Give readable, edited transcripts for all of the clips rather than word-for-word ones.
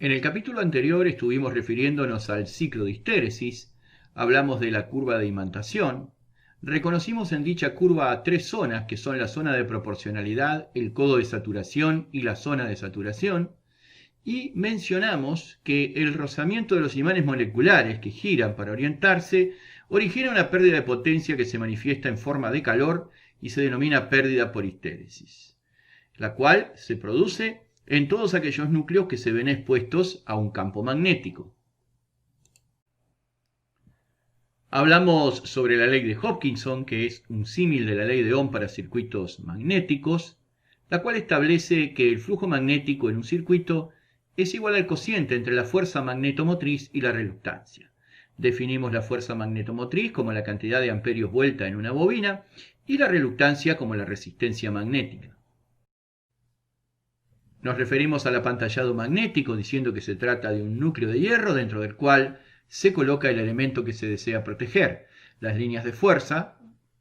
En el capítulo anterior estuvimos refiriéndonos al ciclo de histéresis, hablamos de la curva de imantación, reconocimos en dicha curva a tres zonas, que son la zona de proporcionalidad, el codo de saturación y la zona de saturación, y mencionamos que el rozamiento de los imanes moleculares que giran para orientarse origina una pérdida de potencia que se manifiesta en forma de calor y se denomina pérdida por histéresis, la cual se produce en todos aquellos núcleos que se ven expuestos a un campo magnético. Hablamos sobre la ley de Hopkinson, que es un símil de la ley de Ohm para circuitos magnéticos, la cual establece que el flujo magnético en un circuito es igual al cociente entre la fuerza magnetomotriz y la reluctancia. Definimos la fuerza magnetomotriz como la cantidad de amperios vuelta en una bobina y la reluctancia como la resistencia magnética. Nos referimos al apantallado magnético diciendo que se trata de un núcleo de hierro dentro del cual se coloca el elemento que se desea proteger. Las líneas de fuerza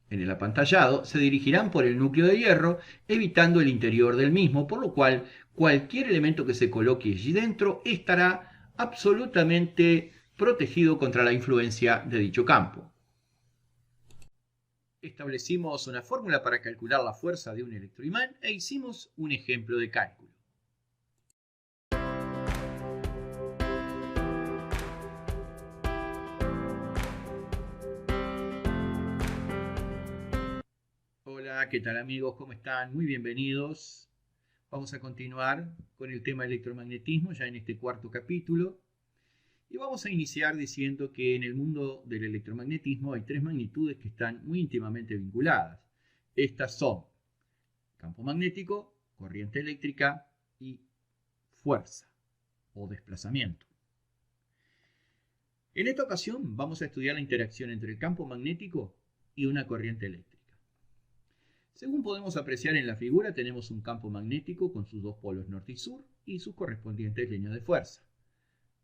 en el apantallado se dirigirán por el núcleo de hierro, evitando el interior del mismo, por lo cual cualquier elemento que se coloque allí dentro estará absolutamente protegido contra la influencia de dicho campo. Establecimos una fórmula para calcular la fuerza de un electroimán e hicimos un ejemplo de cálculo. Hola, ¿qué tal amigos? ¿Cómo están? Muy bienvenidos. Vamos a continuar con el tema electromagnetismo ya en este cuarto capítulo. Y vamos a iniciar diciendo que en el mundo del electromagnetismo hay tres magnitudes que están muy íntimamente vinculadas. Estas son campo magnético, corriente eléctrica y fuerza o desplazamiento. En esta ocasión vamos a estudiar la interacción entre el campo magnético y una corriente eléctrica. Según podemos apreciar en la figura, tenemos un campo magnético con sus dos polos norte y sur y sus correspondientes líneas de fuerza.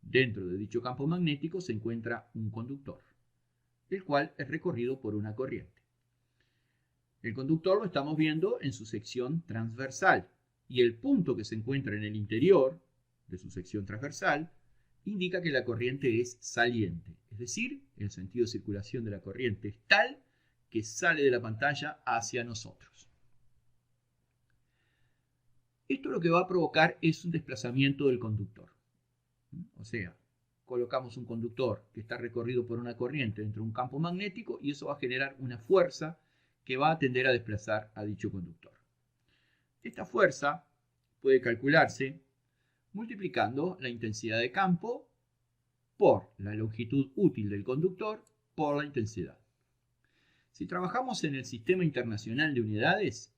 Dentro de dicho campo magnético se encuentra un conductor, el cual es recorrido por una corriente. El conductor lo estamos viendo en su sección transversal y el punto que se encuentra en el interior de su sección transversal indica que la corriente es saliente, es decir, el sentido de circulación de la corriente es tal que sale de la pantalla hacia nosotros. Esto lo que va a provocar es un desplazamiento del conductor. O sea, colocamos un conductor que está recorrido por una corriente dentro de un campo magnético y eso va a generar una fuerza que va a tender a desplazar a dicho conductor. Esta fuerza puede calcularse multiplicando la intensidad de campo por la longitud útil del conductor por la intensidad. Si trabajamos en el Sistema Internacional de Unidades,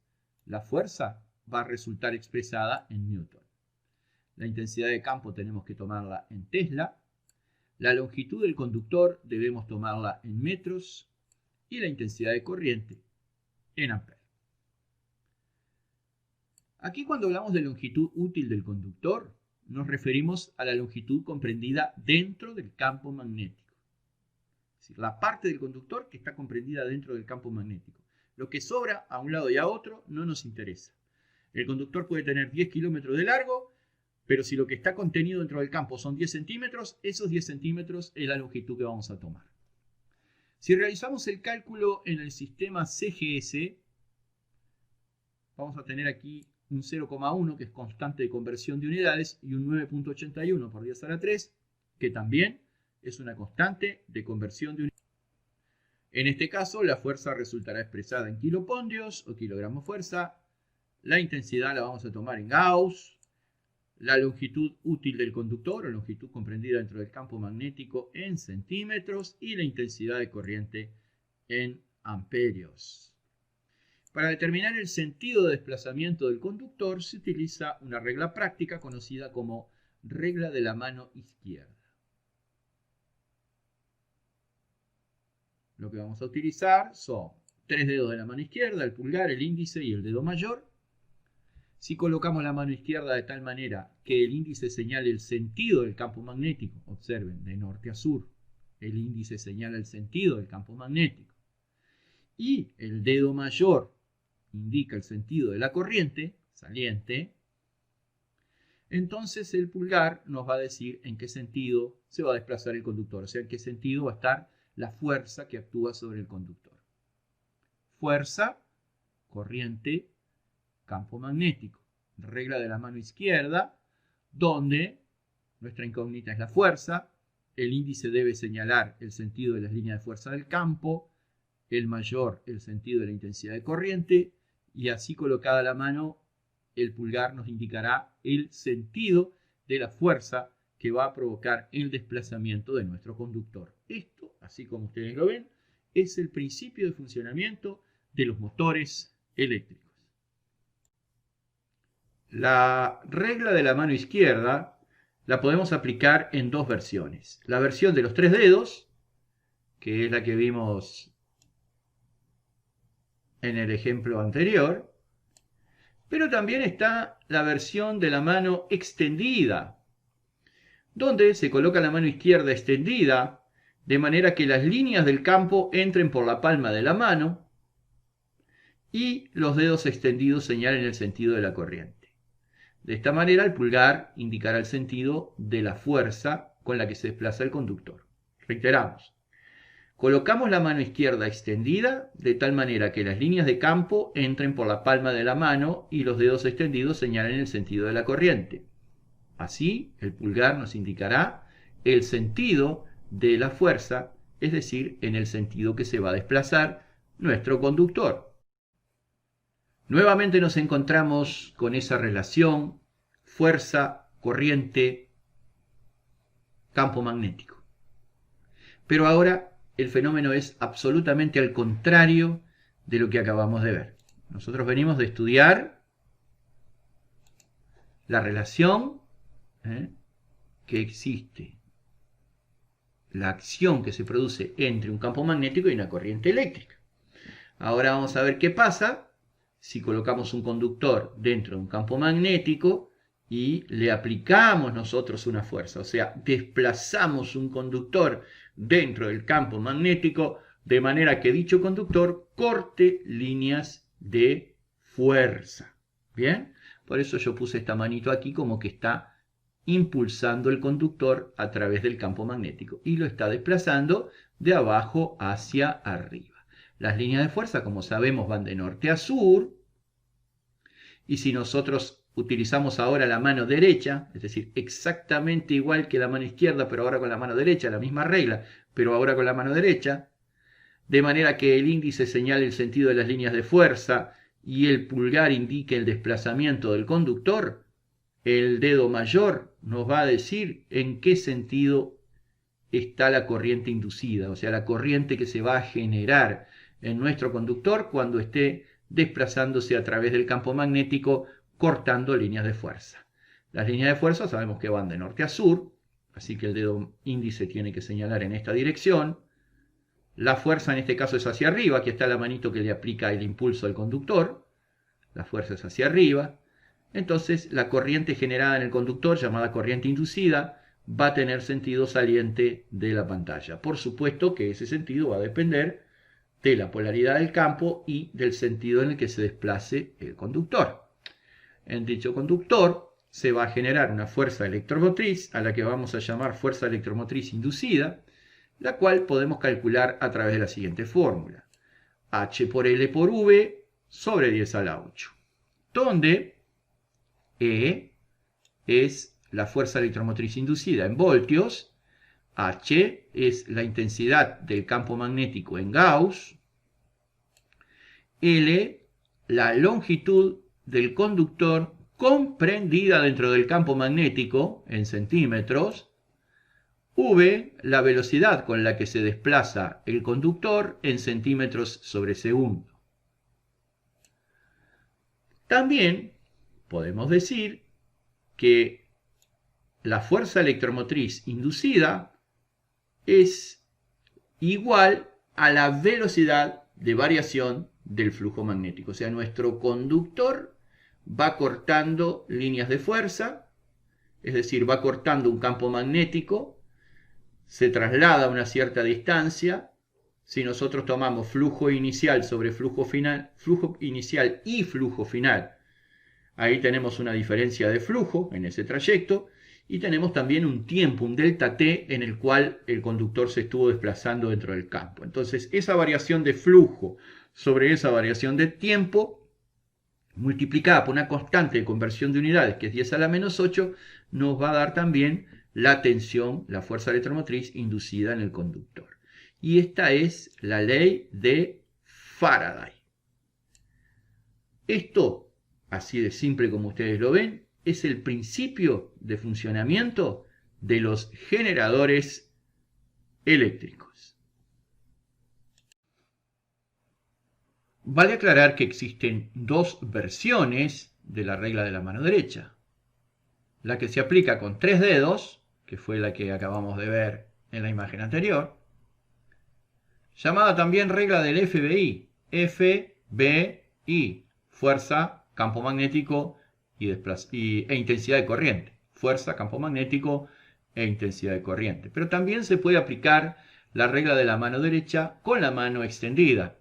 la fuerza va a resultar expresada en Newton. La intensidad de campo tenemos que tomarla en Tesla, la longitud del conductor debemos tomarla en metros y la intensidad de corriente en amperes. Aquí cuando hablamos de longitud útil del conductor, nos referimos a la longitud comprendida dentro del campo magnético. Es decir, la parte del conductor que está comprendida dentro del campo magnético. Lo que sobra a un lado y a otro no nos interesa. El conductor puede tener 10 kilómetros de largo, pero si lo que está contenido dentro del campo son 10 centímetros, esos 10 centímetros es la longitud que vamos a tomar. Si realizamos el cálculo en el sistema CGS, vamos a tener aquí un 0,1 que es constante de conversión de unidades y un 9.81 por 10 a la 3, que también es una constante de conversión de unidades. En este caso, la fuerza resultará expresada en kilopondios o kilogramos fuerza. La intensidad la vamos a tomar en Gauss. La longitud útil del conductor o longitud comprendida dentro del campo magnético en centímetros y la intensidad de corriente en amperios. Para determinar el sentido de desplazamiento del conductor se utiliza una regla práctica conocida como regla de la mano izquierda. Lo que vamos a utilizar son tres dedos de la mano izquierda, el pulgar, el índice y el dedo mayor. Si colocamos la mano izquierda de tal manera que el índice señale el sentido del campo magnético, observen, de norte a sur, el índice señala el sentido del campo magnético, y el dedo mayor indica el sentido de la corriente saliente, entonces el pulgar nos va a decir en qué sentido se va a desplazar el conductor, o sea, en qué sentido va a estar la fuerza que actúa sobre el conductor. Fuerza, corriente, campo magnético. Regla de la mano izquierda, donde nuestra incógnita es la fuerza, el índice debe señalar el sentido de las líneas de fuerza del campo, el mayor el sentido de la intensidad de corriente, y así colocada la mano, el pulgar nos indicará el sentido de la fuerza que va a provocar el desplazamiento de nuestro conductor. Esto, así como ustedes lo ven, es el principio de funcionamiento de los motores eléctricos. La regla de la mano izquierda la podemos aplicar en dos versiones. La versión de los 3 dedos, que es la que vimos en el ejemplo anterior, pero también está la versión de la mano extendida, donde se coloca la mano izquierda extendida de manera que las líneas del campo entren por la palma de la mano y los dedos extendidos señalen el sentido de la corriente. De esta manera el pulgar indicará el sentido de la fuerza con la que se desplaza el conductor. Reiteramos. Colocamos la mano izquierda extendida de tal manera que las líneas de campo entren por la palma de la mano y los dedos extendidos señalen el sentido de la corriente. Así, el pulgar nos indicará el sentido de la fuerza, es decir, en el sentido que se va a desplazar nuestro conductor. Nuevamente nos encontramos con esa relación fuerza, corriente, campo magnético. Pero ahora el fenómeno es absolutamente al contrario de lo que acabamos de ver. Nosotros venimos de estudiar la relación que existe, la acción que se produce entre un campo magnético y una corriente eléctrica. Ahora vamos a ver qué pasa si colocamos un conductor dentro de un campo magnético y le aplicamos nosotros una fuerza, o sea, desplazamos un conductor dentro del campo magnético de manera que dicho conductor corte líneas de fuerza. ¿Bien? Por eso yo puse esta manito aquí como que está impulsando el conductor a través del campo magnético y lo está desplazando de abajo hacia arriba. Las líneas de fuerza, como sabemos, van de norte a sur, y si nosotros utilizamos ahora la mano derecha, es decir, exactamente igual que la mano izquierda, pero ahora con la mano derecha, la misma regla, pero ahora con la mano derecha, de manera que el índice señale el sentido de las líneas de fuerza y el pulgar indique el desplazamiento del conductor, el dedo mayor nos va a decir en qué sentido está la corriente inducida, o sea, la corriente que se va a generar en nuestro conductor cuando esté desplazándose a través del campo magnético cortando líneas de fuerza. Las líneas de fuerza sabemos que van de norte a sur, así que el dedo índice tiene que señalar en esta dirección. La fuerza en este caso es hacia arriba, aquí está la manito que le aplica el impulso al conductor, la fuerza es hacia arriba. Entonces la corriente generada en el conductor, llamada corriente inducida, va a tener sentido saliente de la pantalla. Por supuesto que ese sentido va a depender de la polaridad del campo y del sentido en el que se desplace el conductor. En dicho conductor se va a generar una fuerza electromotriz, a la que vamos a llamar fuerza electromotriz inducida, la cual podemos calcular a través de la siguiente fórmula. H por L por V sobre 10 a la 8, donde E es la fuerza electromotriz inducida en voltios, H es la intensidad del campo magnético en Gauss, L la longitud del conductor comprendida dentro del campo magnético en centímetros, V la velocidad con la que se desplaza el conductor en centímetros sobre segundo. También podemos decir que la fuerza electromotriz inducida es igual a la velocidad de variación del flujo magnético. O sea, nuestro conductor va cortando líneas de fuerza, es decir, va cortando un campo magnético, se traslada a una cierta distancia. Si nosotros tomamos flujo inicial sobre flujo final, flujo inicial y flujo final, Ahí tenemos una diferencia de flujo en ese trayecto y tenemos también un tiempo, un delta t, en el cual el conductor se estuvo desplazando dentro del campo. Entonces, esa variación de flujo sobre esa variación de tiempo, multiplicada por una constante de conversión de unidades, que es 10 a la menos 8, nos va a dar también la tensión, la fuerza electromotriz inducida en el conductor. Y esta es la ley de Faraday. Esto, así de simple como ustedes lo ven, es el principio de funcionamiento de los generadores eléctricos. Vale aclarar que existen dos versiones de la regla de la mano derecha. La que se aplica con 3 dedos, que fue la que acabamos de ver en la imagen anterior, llamada también regla del FBI, FBI, fuerza, campo magnético e intensidad de corriente. Fuerza, campo magnético e intensidad de corriente. Pero también se puede aplicar la regla de la mano derecha con la mano extendida.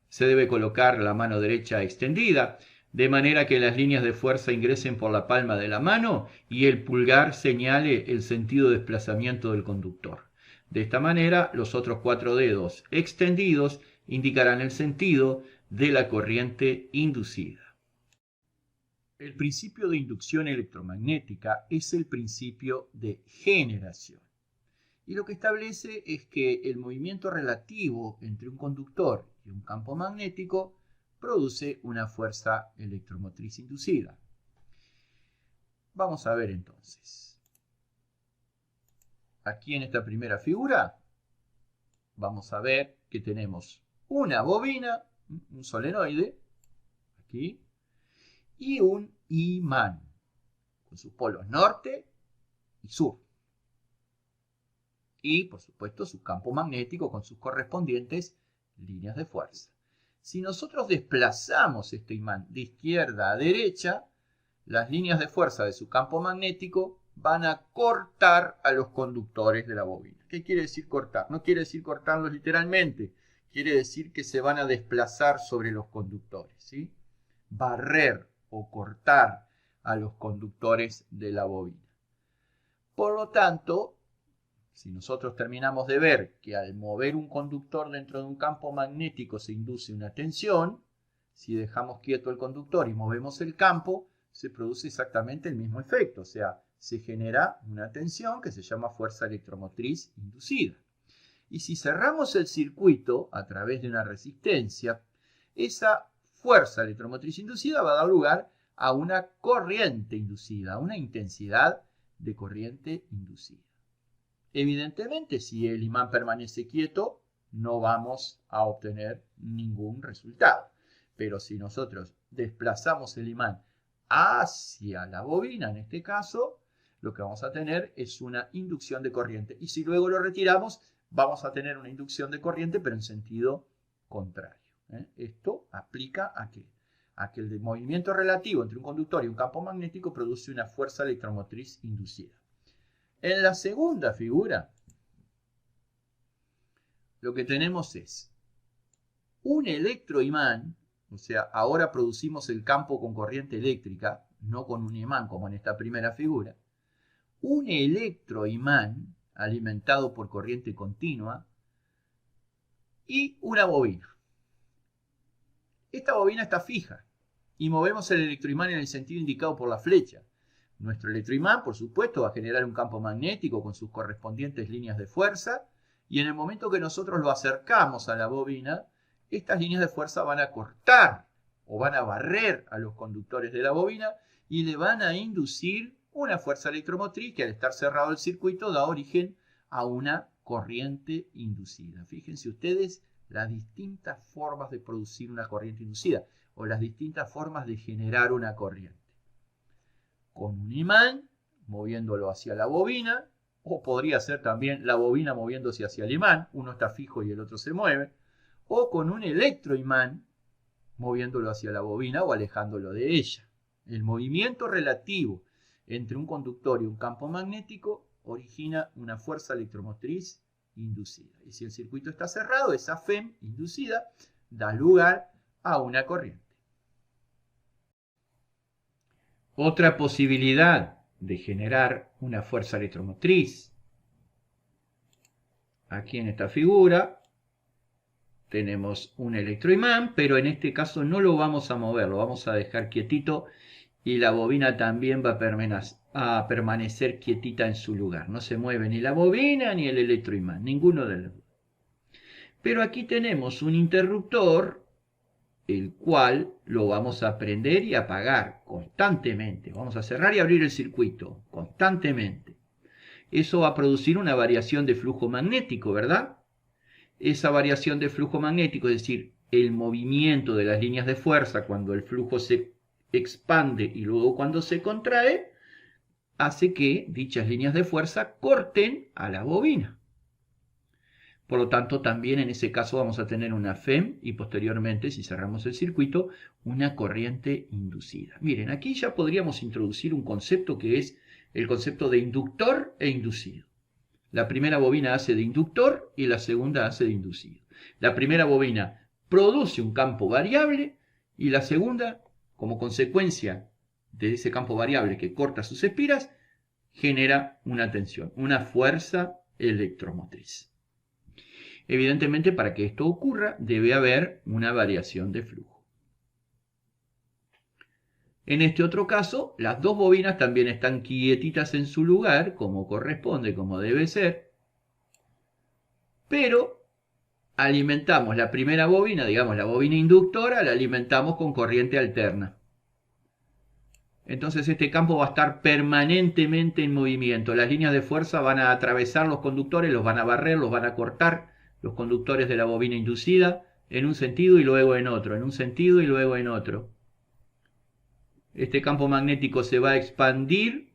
Se debe colocar la mano derecha extendida, de manera que las líneas de fuerza ingresen por la palma de la mano y el pulgar señale el sentido de desplazamiento del conductor. De esta manera, los otros 4 dedos extendidos indicarán el sentido de la corriente inducida. El principio de inducción electromagnética es el principio de generación. Y lo que establece es que el movimiento relativo entre un conductor y un campo magnético produce una fuerza electromotriz inducida. Vamos a ver entonces. Aquí en esta primera figura vamos a ver que tenemos una bobina, un solenoide, aquí, y un imán, con sus polos norte y sur. Y, por supuesto, su campo magnético con sus correspondientes líneas de fuerza. Si nosotros desplazamos este imán de izquierda a derecha, las líneas de fuerza de su campo magnético van a cortar a los conductores de la bobina. ¿Qué quiere decir cortar? No quiere decir cortarlos literalmente, quiere decir que se van a desplazar sobre los conductores, ¿sí? Barrer o cortar a los conductores de la bobina. Por lo tanto, si nosotros terminamos de ver que al mover un conductor dentro de un campo magnético se induce una tensión, si dejamos quieto el conductor y movemos el campo, se produce exactamente el mismo efecto, o sea, se genera una tensión que se llama fuerza electromotriz inducida. Y si cerramos el circuito a través de una resistencia, esa fuerza electromotriz inducida va a dar lugar a una corriente inducida, a una intensidad de corriente inducida. Evidentemente, si el imán permanece quieto, no vamos a obtener ningún resultado. Pero si nosotros desplazamos el imán hacia la bobina, en este caso, lo que vamos a tener es una inducción de corriente. Y si luego lo retiramos, vamos a tener una inducción de corriente, pero en sentido contrario. Esto aplica a que el movimiento relativo entre un conductor y un campo magnético produce una fuerza electromotriz inducida. En la segunda figura, lo que tenemos es un electroimán, o sea, ahora producimos el campo con corriente eléctrica, no con un imán como en esta primera figura, un electroimán alimentado por corriente continua y una bobina. Esta bobina está fija y movemos el electroimán en el sentido indicado por la flecha. Nuestro electroimán, por supuesto, va a generar un campo magnético con sus correspondientes líneas de fuerza y en el momento que nosotros lo acercamos a la bobina, estas líneas de fuerza van a cortar o van a barrer a los conductores de la bobina y le van a inducir una fuerza electromotriz que al estar cerrado el circuito da origen a una corriente inducida. Fíjense ustedes las distintas formas de producir una corriente inducida o las distintas formas de generar una corriente. Con un imán, moviéndolo hacia la bobina, o podría ser también la bobina moviéndose hacia el imán, uno está fijo y el otro se mueve, o con un electroimán, moviéndolo hacia la bobina o alejándolo de ella. El movimiento relativo entre un conductor y un campo magnético origina una fuerza electromotriz inducida. Y si el circuito está cerrado, esa FEM inducida da lugar a una corriente. Otra posibilidad de generar una fuerza electromotriz. Aquí en esta figura tenemos un electroimán, pero en este caso no lo vamos a mover, lo vamos a dejar quietito y la bobina también va a permanecer quietita en su lugar. No se mueve ni la bobina ni el electroimán, ninguno de los dos. Pero aquí tenemos un interruptor, el cual lo vamos a prender y apagar constantemente. Vamos a cerrar y abrir el circuito constantemente. Eso va a producir una variación de flujo magnético, ¿verdad? Esa variación de flujo magnético, es decir, el movimiento de las líneas de fuerza cuando el flujo se expande y luego cuando se contrae, hace que dichas líneas de fuerza corten a la bobina. Por lo tanto, también en ese caso vamos a tener una FEM y posteriormente, si cerramos el circuito, una corriente inducida. Miren, aquí ya podríamos introducir un concepto que es el concepto de inductor e inducido. La primera bobina hace de inductor y la segunda hace de inducido. La primera bobina produce un campo variable y la segunda, como consecuencia de ese campo variable que corta sus espiras, genera una tensión, una fuerza electromotriz. Evidentemente, para que esto ocurra, debe haber una variación de flujo. En este otro caso, las dos bobinas también están quietitas en su lugar, como corresponde, como debe ser, pero alimentamos la primera bobina, digamos la bobina inductora, la alimentamos con corriente alterna. Entonces este campo va a estar permanentemente en movimiento. Las líneas de fuerza van a atravesar los conductores, los van a barrer, los van a cortar, los conductores de la bobina inducida, en un sentido y luego en otro, en un sentido y luego en otro. Este campo magnético se va a expandir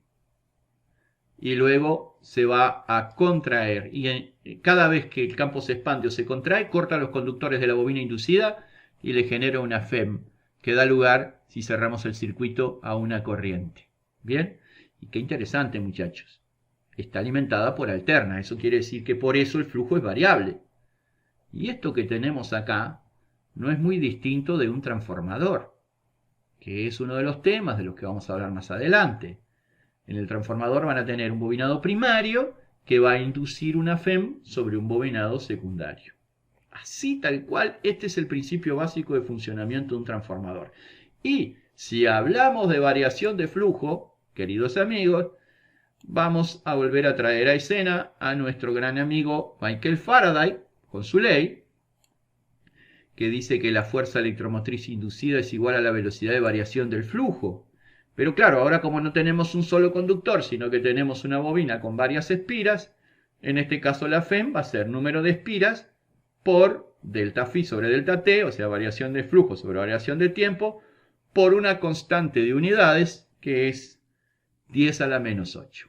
y luego se va a contraer. Y cada vez que el campo se expande o se contrae, corta los conductores de la bobina inducida y le genera una FEM, que da lugar, si cerramos el circuito, a una corriente. ¿Bien? Y qué interesante, muchachos. Está alimentada por alterna. Eso quiere decir que por eso el flujo es variable. Y esto que tenemos acá no es muy distinto de un transformador, que es uno de los temas de los que vamos a hablar más adelante. En el transformador van a tener un bobinado primario que va a inducir una FEM sobre un bobinado secundario. Así tal cual, este es el principio básico de funcionamiento de un transformador. Y si hablamos de variación de flujo, queridos amigos, vamos a volver a traer a escena a nuestro gran amigo Michael Faraday, con su ley, que dice que la fuerza electromotriz inducida es igual a la velocidad de variación del flujo. Pero claro, ahora como no tenemos un solo conductor, sino que tenemos una bobina con varias espiras, en este caso la FEM va a ser número de espiras por delta phi sobre delta t, o sea, variación de flujo sobre variación de tiempo, por una constante de unidades que es 10 a la menos 8.